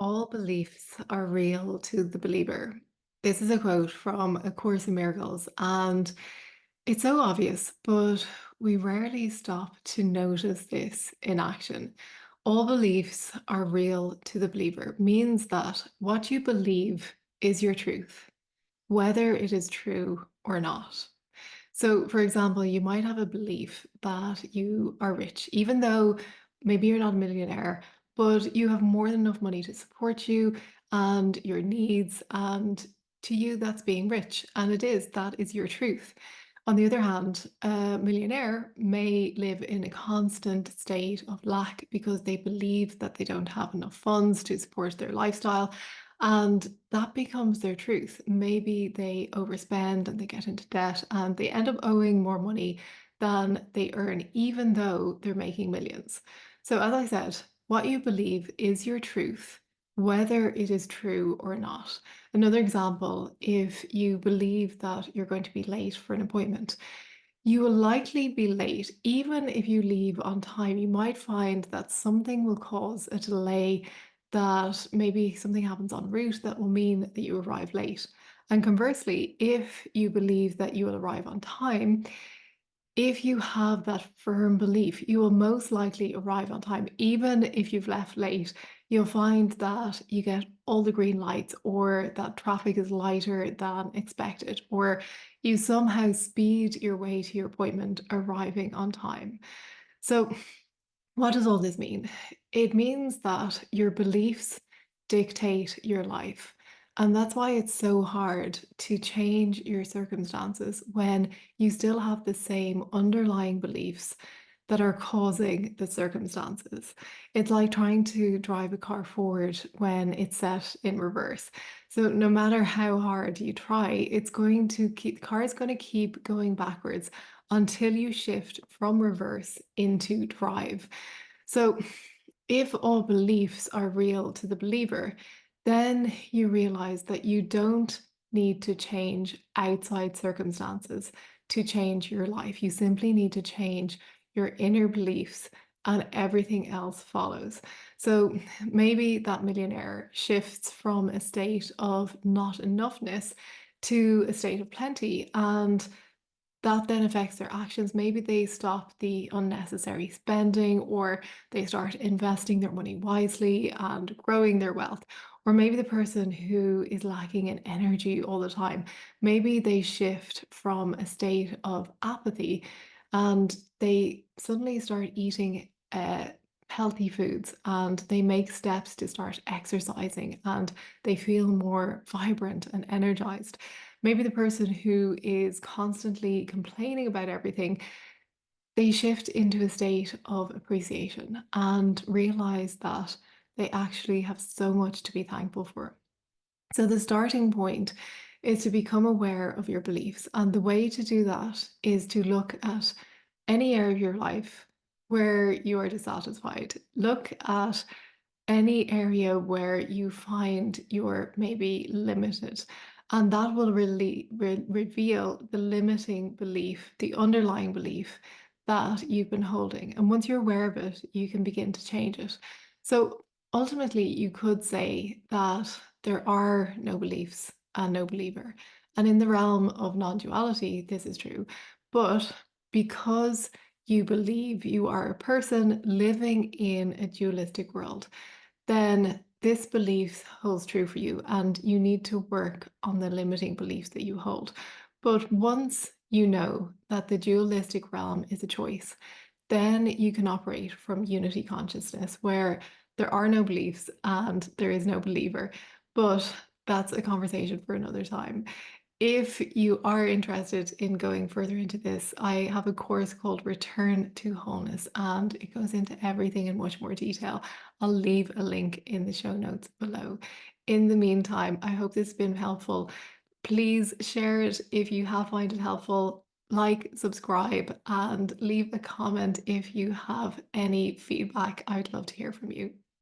All beliefs are real to the believer. This is a quote from A Course in Miracles, and it's so obvious, but we rarely stop to notice this in action. All beliefs are real to the believer means that what you believe is your truth, whether it is true or not. So, for example, you might have a belief that you are rich, even though maybe you're not a millionaire, but you have more than enough money to support you and your needs. And to you, that's being rich. And it is, that is your truth. On the other hand, a millionaire may live in a constant state of lack because they believe that they don't have enough funds to support their lifestyle. And that becomes their truth. Maybe they overspend and they get into debt and they end up owing more money than they earn, even though they're making millions. So, as I said, what you believe is your truth, whether it is true or not. Another example, if you believe that you're going to be late for an appointment, you will likely be late. Even if you leave on time, you might find that something will cause a delay, that maybe something happens en route that will mean that you arrive late. And conversely, if you believe that you will arrive on time, if you have that firm belief, you will most likely arrive on time. Even if you've left late, you'll find that you get all the green lights, or that traffic is lighter than expected, or you somehow speed your way to your appointment, arriving on time. So, what does all this mean? It means that your beliefs dictate your life. And that's why it's so hard to change your circumstances when you still have the same underlying beliefs that are causing the circumstances. It's like trying to drive a car forward when it's set in reverse. So no matter how hard you try, the car is going to keep going backwards until you shift from reverse into drive. So if all beliefs are real to the believer, then you realize that you don't need to change outside circumstances to change your life. You simply need to change your inner beliefs, and everything else follows. So maybe that millionaire shifts from a state of not enoughness to a state of plenty, and that then affects their actions. Maybe they stop the unnecessary spending, or they start investing their money wisely and growing their wealth. Or maybe the person who is lacking in energy all the time, maybe they shift from a state of apathy and they suddenly start eating healthy foods, and they make steps to start exercising, and they feel more vibrant and energized. Maybe the person who is constantly complaining about everything, they shift into a state of appreciation and realize that they actually have so much to be thankful for. So the starting point is to become aware of your beliefs. And the way to do that is to look at any area of your life where you are dissatisfied. Look at any area where you find you're maybe limited. And that will really reveal the limiting belief, the underlying belief that you've been holding. And once you're aware of it, you can begin to change it. So ultimately, you could say that there are no beliefs and no believer. And in the realm of non duality, this is true. But because you believe you are a person living in a dualistic world, then this belief holds true for you, and you need to work on the limiting beliefs that you hold. But once you know that the dualistic realm is a choice, then you can operate from unity consciousness where there are no beliefs and there is no believer. But that's a conversation for another time. If you are interested in going further into this, I have a course called Return to Wholeness, and it goes into everything in much more detail. I'll leave a link in the show notes below. In the meantime, I hope this has been helpful. Please share it if you have found it helpful. Like, subscribe, and leave a comment if you have any feedback. I'd love to hear from you.